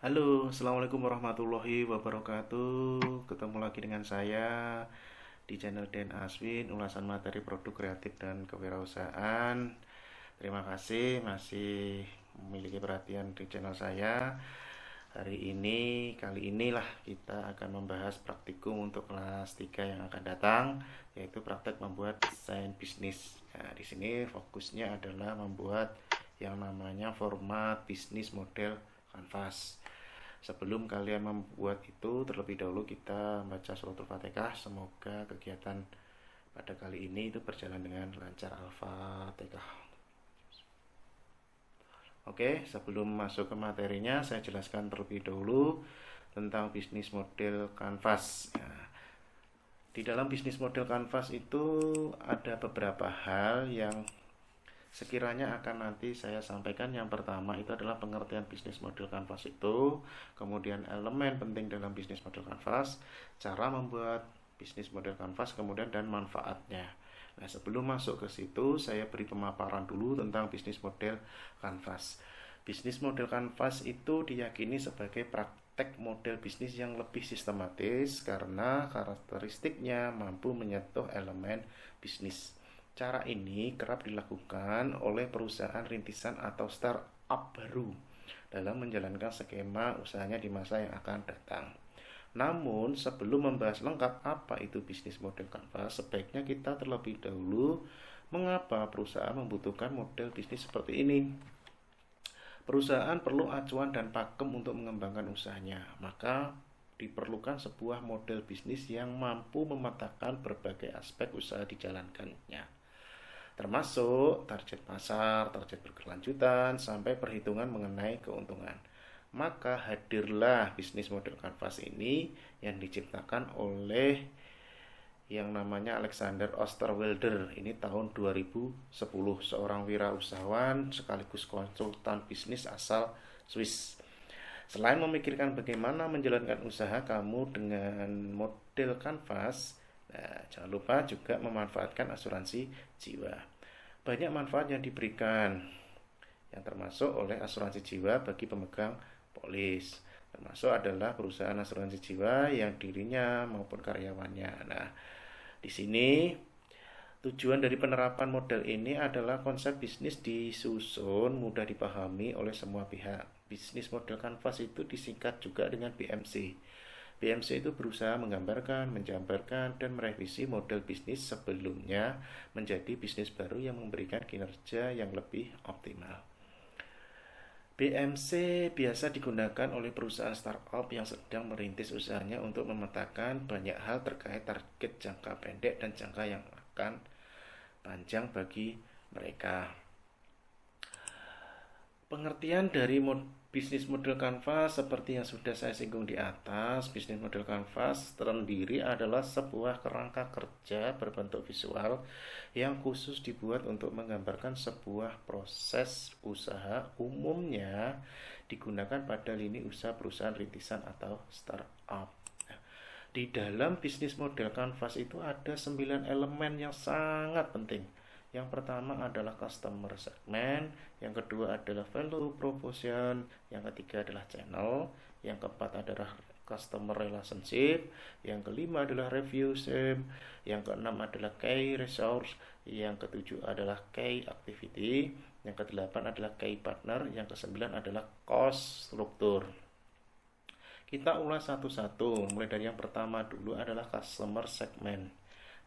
Halo, Assalamualaikum warahmatullahi wabarakatuh. Ketemu lagi dengan saya di channel Den Aswin, ulasan materi produk kreatif dan kewirausahaan. Terima kasih masih memiliki perhatian di channel saya. Kali inilah kita akan membahas praktikum untuk kelas 3 yang akan datang, yaitu praktek membuat desain bisnis. Nah, di sini fokusnya adalah membuat yang namanya format bisnis model kanvas. Sebelum kalian membuat itu, terlebih dahulu kita baca suratul Fatihah. Semoga kegiatan pada kali ini itu berjalan dengan lancar. Al-Fatihah. Oke, sebelum masuk ke materinya, saya jelaskan terlebih dahulu tentang bisnis model kanvas. Di dalam bisnis model kanvas itu ada beberapa hal yang sekiranya akan nanti saya sampaikan. Yang pertama itu adalah pengertian bisnis model kanvas itu, kemudian elemen penting dalam bisnis model kanvas, cara membuat bisnis model kanvas, kemudian dan manfaatnya. Nah, sebelum masuk ke situ, saya beri pemaparan dulu tentang bisnis model kanvas. Bisnis model kanvas itu diyakini sebagai praktek model bisnis yang lebih sistematis karena karakteristiknya mampu menyentuh elemen bisnis. Cara ini kerap dilakukan oleh perusahaan rintisan atau startup baru dalam menjalankan skema usahanya di masa yang akan datang. Namun, sebelum membahas lengkap apa itu bisnis model kanvas, sebaiknya kita terlebih dahulu mengapa perusahaan membutuhkan model bisnis seperti ini. Perusahaan perlu acuan dan pakem untuk mengembangkan usahanya, maka diperlukan sebuah model bisnis yang mampu memetakan berbagai aspek usaha dijalankannya, termasuk target pasar, target berkelanjutan, sampai perhitungan mengenai keuntungan. Maka hadirlah bisnis model kanvas ini yang diciptakan oleh yang namanya Alexander Osterwalder. Ini tahun 2010, seorang wirausahawan sekaligus konsultan bisnis asal Swiss. Selain memikirkan bagaimana menjalankan usaha kamu dengan model kanvas, nah, jangan lupa juga memanfaatkan asuransi jiwa. Banyak manfaat yang diberikan, yang termasuk oleh asuransi jiwa bagi pemegang polis. Termasuk adalah perusahaan asuransi jiwa yang dirinya maupun karyawannya. Nah, di sini tujuan dari penerapan model ini adalah konsep bisnis disusun mudah dipahami oleh semua pihak. Bisnis model kanvas itu disingkat juga dengan BMC. BMC itu berusaha menggambarkan, menjabarkan, dan merevisi model bisnis sebelumnya menjadi bisnis baru yang memberikan kinerja yang lebih optimal. BMC biasa digunakan oleh perusahaan startup yang sedang merintis usahanya untuk memetakan banyak hal terkait target jangka pendek dan jangka yang akan panjang bagi mereka. Pengertian dari bisnis model kanvas seperti yang sudah saya singgung di atas. Bisnis model kanvas terdiri adalah sebuah kerangka kerja berbentuk visual yang khusus dibuat untuk menggambarkan sebuah proses usaha, umumnya digunakan pada lini usaha perusahaan rintisan atau startup. Di dalam bisnis model kanvas itu ada 9 elemen yang sangat penting. Yang pertama adalah customer segment, yang kedua adalah value proposition, yang ketiga adalah channel, yang keempat adalah customer relationship, yang kelima adalah review sim, yang keenam adalah key resource, yang ketujuh adalah key activity, yang kedelapan adalah key partner, yang kesembilan adalah cost struktur. Kita ulas satu-satu, mulai dari yang pertama dulu adalah customer segment.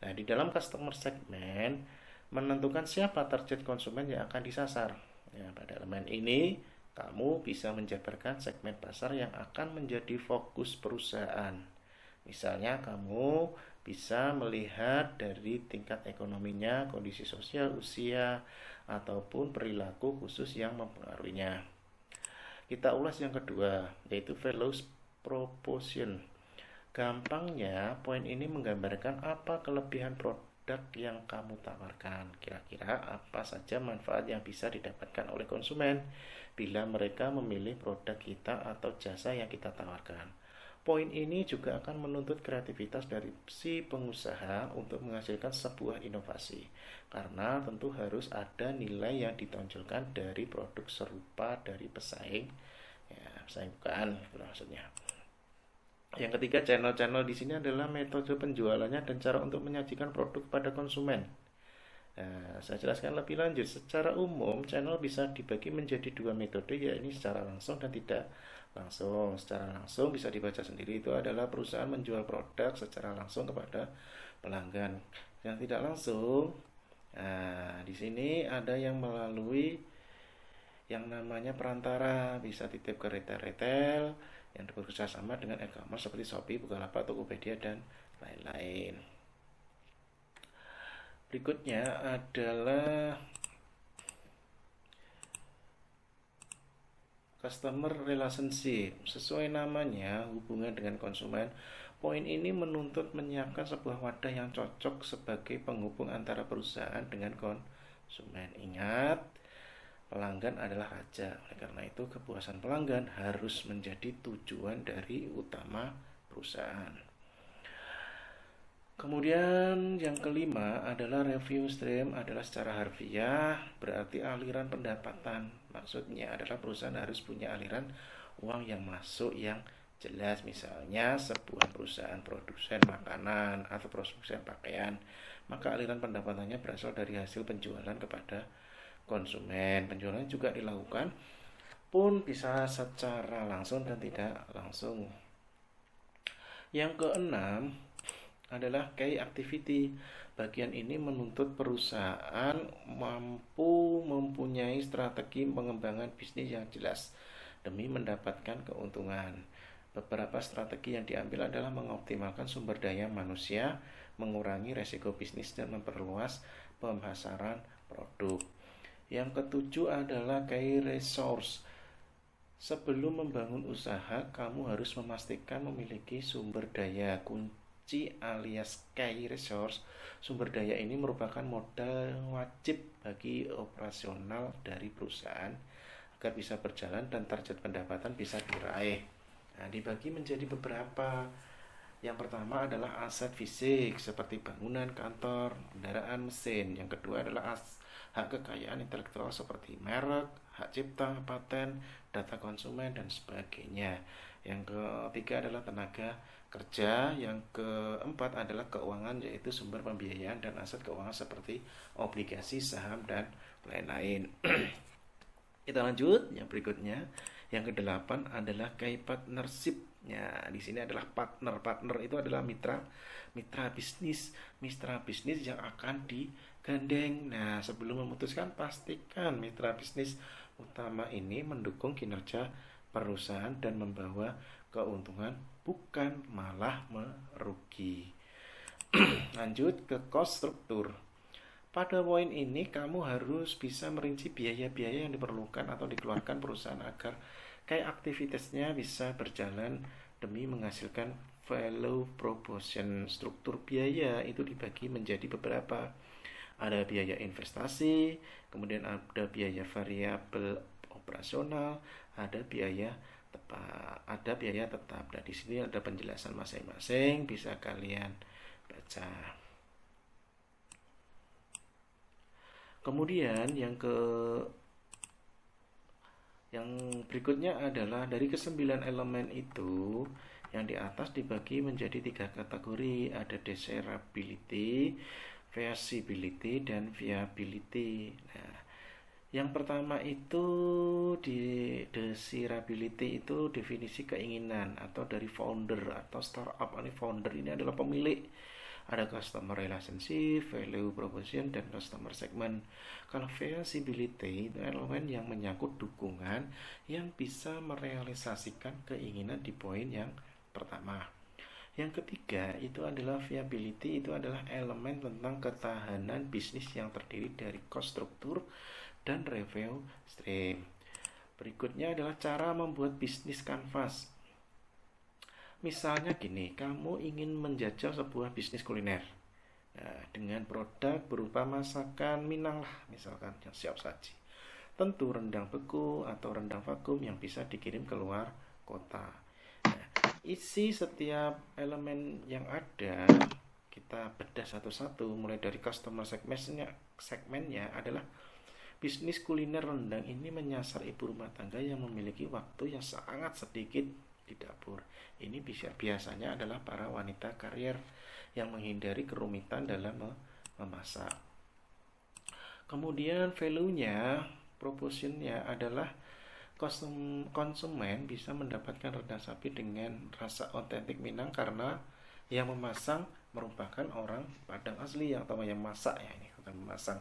Nah, di dalam customer segment menentukan siapa target konsumen yang akan disasar. Ya, pada elemen ini kamu bisa menjabarkan segmen pasar yang akan menjadi fokus perusahaan. Misalnya kamu bisa melihat dari tingkat ekonominya, kondisi sosial, usia, ataupun perilaku khusus yang mempengaruhinya. Kita ulas yang kedua, yaitu value proposition. Gampangnya, poin ini menggambarkan apa kelebihan produk yang kamu tawarkan. Kira-kira apa saja manfaat yang bisa didapatkan oleh konsumen bila mereka memilih produk kita atau jasa yang kita tawarkan. Poin ini juga akan menuntut kreativitas dari si pengusaha untuk menghasilkan sebuah inovasi, karena tentu harus ada nilai yang ditonjolkan dari produk serupa dari pesaing. Ya, persaingan gitu maksudnya. Yang ketiga, channel-channel di sini adalah metode penjualannya dan cara untuk menyajikan produk pada konsumen. Nah, saya jelaskan lebih lanjut. Secara umum, channel bisa dibagi menjadi dua metode, yaitu secara langsung dan tidak langsung. Secara langsung bisa dibaca sendiri, itu adalah perusahaan menjual produk secara langsung kepada pelanggan. Yang tidak langsung, nah, di sini ada yang melalui yang namanya perantara, bisa titip ke retail-retail yang bekerja sama dengan e-commerce seperti Shopee, Bukalapak, Tokopedia, dan lain-lain. Berikutnya adalah customer relationship. Sesuai namanya, hubungan dengan konsumen. Poin ini menuntut menyiapkan sebuah wadah yang cocok sebagai penghubung antara perusahaan dengan konsumen. Ingat, pelanggan adalah raja. Oleh karena itu, kepuasan pelanggan harus menjadi tujuan dari utama perusahaan. Kemudian yang kelima adalah revenue stream, adalah secara harfiah berarti aliran pendapatan. Maksudnya adalah perusahaan harus punya aliran uang yang masuk yang jelas. Misalnya sebuah perusahaan produsen makanan atau produsen pakaian, maka aliran pendapatannya berasal dari hasil penjualan kepada konsumen. Penjualan juga dilakukan pun bisa secara langsung dan tidak langsung. Yang keenam adalah key activity. Bagian ini menuntut perusahaan mampu mempunyai strategi pengembangan bisnis yang jelas demi mendapatkan keuntungan. Beberapa strategi yang diambil adalah mengoptimalkan sumber daya manusia, mengurangi resiko bisnis, dan memperluas pemasaran produk. Yang ketujuh adalah key resource. Sebelum membangun usaha, kamu harus memastikan memiliki sumber daya kunci alias key resource. Sumber daya ini merupakan modal wajib bagi operasional dari perusahaan agar bisa berjalan dan target pendapatan bisa diraih. Nah, dibagi menjadi beberapa. Yang pertama adalah aset fisik seperti bangunan, kantor, kendaraan, mesin. Yang kedua adalah hak kekayaan intelektual seperti merek, hak cipta, paten, data konsumen, dan sebagainya. Yang ketiga adalah tenaga kerja. Yang keempat adalah keuangan, yaitu sumber pembiayaan dan aset keuangan seperti obligasi, saham, dan lain-lain. Kita lanjut yang berikutnya. Yang kedelapan adalah key partnership. Ya, di sini adalah partner. Partner itu adalah mitra bisnis yang akan digandeng. Nah, sebelum memutuskan, pastikan mitra bisnis utama ini mendukung kinerja perusahaan dan membawa keuntungan, bukan malah merugi. Lanjut ke cost struktur. Pada poin ini kamu harus bisa merinci biaya-biaya yang diperlukan atau dikeluarkan perusahaan agar kayak aktivitasnya bisa berjalan demi menghasilkan value proposition. Struktur biaya itu dibagi menjadi beberapa. Ada biaya investasi, kemudian ada biaya variabel operasional, ada biaya tetap. Nah, di sini ada penjelasan masing-masing, bisa kalian baca. Kemudian yang berikutnya adalah dari ke-9 elemen itu, yang di atas dibagi menjadi 3 kategori. Ada desirability, feasibility, dan viability. Nah, yang pertama itu di desirability itu definisi keinginan atau dari founder atau startup. Ini founder ini adalah pemilik. Ada customer relationship, value proposition, dan customer segment. Kalau feasibility itu elemen yang menyangkut dukungan yang bisa merealisasikan keinginan di poin yang pertama. Yang ketiga itu adalah viability, itu adalah elemen tentang ketahanan bisnis yang terdiri dari cost struktur dan revenue stream. Berikutnya adalah cara membuat bisnis canvas. Misalnya gini, kamu ingin menjajal sebuah bisnis kuliner. Nah, dengan produk berupa masakan Minang lah, misalkan yang siap saji. Tentu rendang beku atau rendang vakum yang bisa dikirim ke luar kota. Nah, isi setiap elemen yang ada kita bedah satu-satu, mulai dari customer segmennya adalah Bisnis kuliner rendang ini menyasar ibu rumah tangga yang memiliki waktu yang sangat sedikit di dapur. Ini biasanya adalah para wanita karier yang menghindari kerumitan dalam memasak. Kemudian value-nya, proportionnya adalah konsumen bisa mendapatkan rendang sapi dengan rasa otentik Minang karena yang memasang merupakan orang Padang asli atau yang masak ya, ini bukan memasang.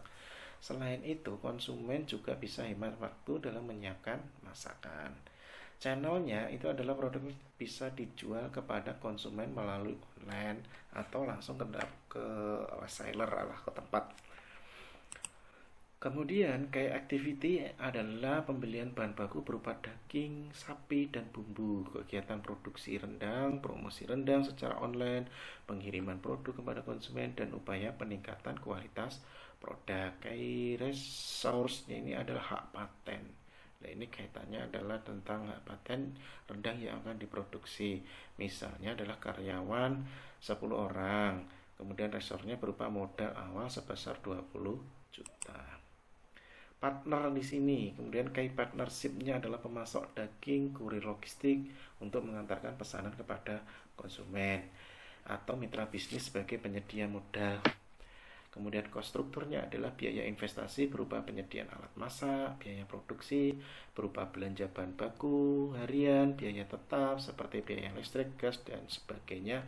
Selain itu, konsumen juga bisa hemat waktu dalam menyiapkan masakan. Channelnya itu adalah produk bisa dijual kepada konsumen melalui online atau langsung ke reseller ke tempat. Kemudian kayak activity adalah pembelian bahan baku berupa daging, sapi, dan bumbu. Kegiatan produksi rendang, promosi rendang secara online, pengiriman produk kepada konsumen, dan upaya peningkatan kualitas produk. Kayak resource-nya ini adalah hak paten. Nah, ini kaitannya adalah tentang hak paten rendang yang akan diproduksi. Misalnya adalah karyawan 10 orang. Kemudian resource-nya berupa modal awal sebesar 20 juta. Partner di sini, kemudian key partnership-nya adalah pemasok daging, kurir logistik untuk mengantarkan pesanan kepada konsumen atau mitra bisnis sebagai penyedia modal. Kemudian cost strukturnya adalah biaya investasi berupa penyediaan alat masak, biaya produksi berupa belanja bahan baku harian, biaya tetap seperti biaya listrik, gas, dan sebagainya,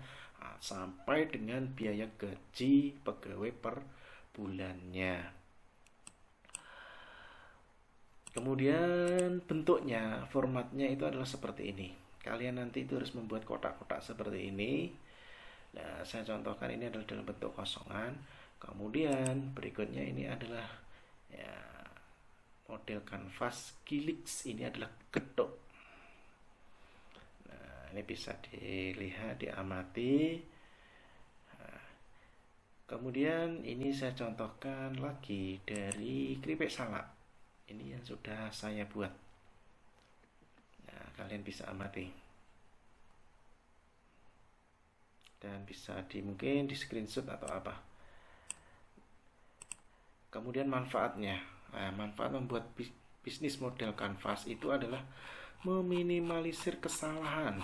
sampai dengan biaya gaji pegawai per bulannya. Kemudian bentuknya, formatnya itu adalah seperti ini. Kalian nanti itu harus membuat kotak-kotak seperti ini. Nah, saya contohkan ini adalah dalam bentuk kosongan. Kemudian berikutnya ini adalah ya, model kanvas Kilix, ini adalah getuk. Nah, ini bisa dilihat, diamati. Nah, kemudian ini saya contohkan lagi dari keripik salak. Ini yang sudah saya buat. Nah, kalian bisa amati. Dan bisa mungkin di screenshot atau apa. Kemudian manfaatnya. Nah, manfaat membuat bisnis model kanvas itu adalah meminimalisir kesalahan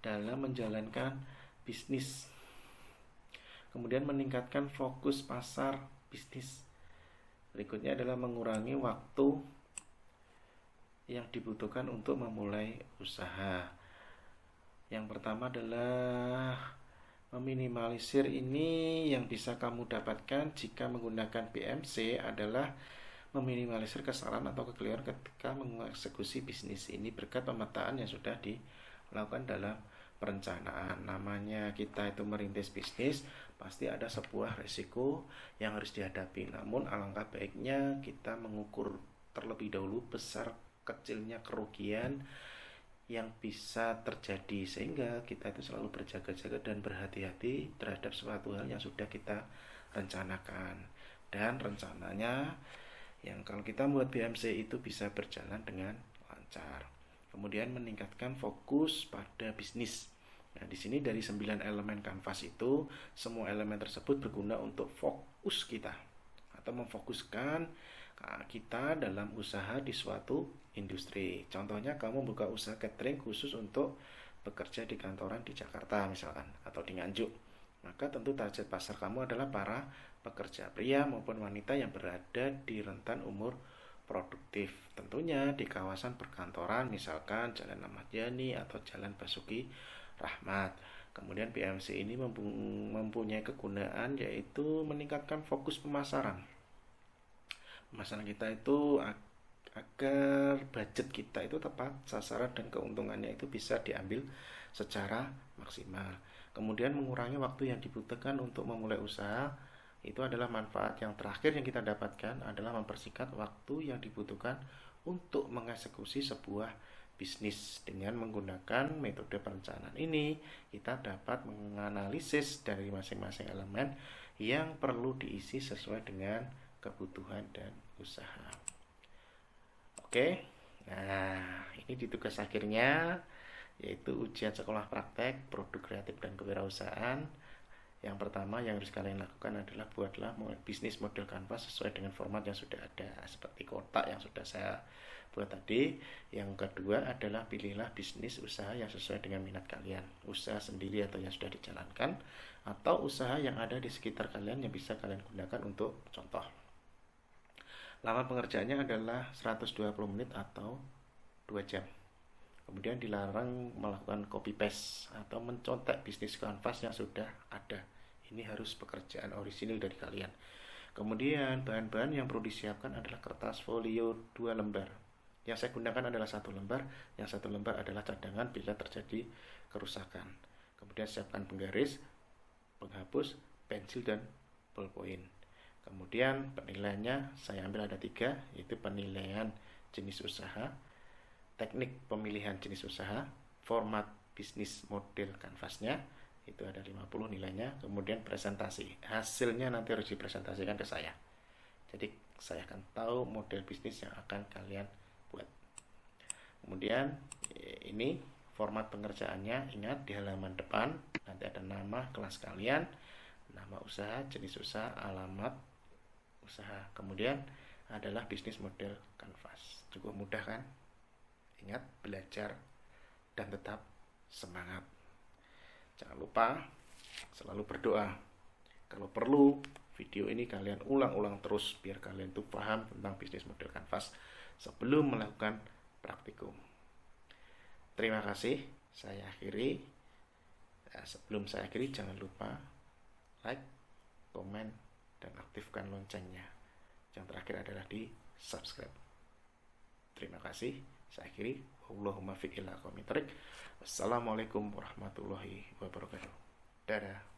dalam menjalankan bisnis. Kemudian meningkatkan fokus pasar bisnis. Berikutnya adalah mengurangi waktu yang dibutuhkan untuk memulai usaha. Yang pertama adalah meminimalisir, ini yang bisa kamu dapatkan jika menggunakan BMC adalah meminimalisir kesalahan atau kekeliruan ketika mengeksekusi bisnis ini berkat pemetaan yang sudah dilakukan dalam perencanaan. Namanya kita itu merintis bisnis, pasti ada sebuah resiko yang harus dihadapi. Namun alangkah baiknya kita mengukur terlebih dahulu besar kecilnya kerugian yang bisa terjadi, sehingga kita itu selalu berjaga-jaga dan berhati-hati terhadap suatu hal yang sudah kita rencanakan. Dan rencananya yang kalau kita buat BMC itu bisa berjalan dengan lancar. Kemudian meningkatkan fokus pada bisnis. Nah, di sini dari 9 elemen kanvas itu, semua elemen tersebut berguna untuk fokus kita atau memfokuskan kita dalam usaha di suatu industri. Contohnya kamu buka usaha catering khusus untuk bekerja di kantoran di Jakarta misalkan atau di Nganjuk. Maka tentu target pasar kamu adalah para pekerja pria maupun wanita yang berada di rentan umur produktif. Tentunya di kawasan perkantoran misalkan Jalan Ahmad Yani atau Jalan Basuki Rahmat. Kemudian BMC ini mempunyai kegunaan yaitu meningkatkan fokus pemasaran. Pemasaran kita itu agar budget kita itu tepat sasaran dan keuntungannya itu bisa diambil secara maksimal. Kemudian mengurangi waktu yang dibutuhkan untuk memulai usaha. Itu adalah manfaat yang terakhir yang kita dapatkan adalah mempersingkat waktu yang dibutuhkan untuk mengeksekusi sebuah bisnis. Dengan menggunakan metode perencanaan ini, kita dapat menganalisis dari masing-masing elemen yang perlu diisi sesuai dengan kebutuhan dan usaha. Oke, nah ini di tugas akhirnya, yaitu ujian sekolah praktek produk kreatif dan kewirausahaan Yang pertama yang harus kalian lakukan adalah buatlah bisnis model kanvas sesuai dengan format yang sudah ada, seperti kotak yang sudah saya buat tadi. Yang kedua adalah pilihlah bisnis usaha yang sesuai dengan minat kalian, usaha sendiri atau yang sudah dijalankan, atau usaha yang ada di sekitar kalian yang bisa kalian gunakan untuk contoh. Lama pengerjaannya adalah 120 menit atau 2 jam. Kemudian dilarang melakukan copy paste atau mencontek bisnis kanvas yang sudah ada. Ini harus pekerjaan orisinil dari kalian. Kemudian bahan-bahan yang perlu disiapkan adalah kertas folio 2 lembar. Yang saya gunakan adalah 1 lembar, yang 1 lembar adalah cadangan bila terjadi kerusakan. Kemudian siapkan penggaris, penghapus, pensil, dan ballpoint. Kemudian penilaiannya saya ambil ada 3, yaitu penilaian jenis usaha, teknik pemilihan jenis usaha, format bisnis model kanvasnya, itu ada 50 nilainya. Kemudian presentasi, hasilnya nanti harus dipresentasikan ke saya, jadi saya akan tahu model bisnis yang akan kalian buat. Kemudian ini format pengerjaannya, ingat di halaman depan nanti ada nama kelas kalian, nama usaha, jenis usaha, alamat usaha, kemudian adalah bisnis model kanvas. Cukup mudah kan? Ingat, belajar dan tetap semangat. Jangan lupa selalu berdoa. Kalau perlu, video ini kalian ulang-ulang terus biar kalian tuh paham tentang bisnis model kanvas sebelum melakukan praktikum. Terima kasih. Saya akhiri. Sebelum saya akhiri, jangan lupa like, komen, dan aktifkan loncengnya. Yang terakhir adalah di subscribe. Terima kasih. Saya akhiri. Allahumma fiqh ila qawmi thariq. Wassalamualaikum warahmatullahi wabarakatuh. Dadah.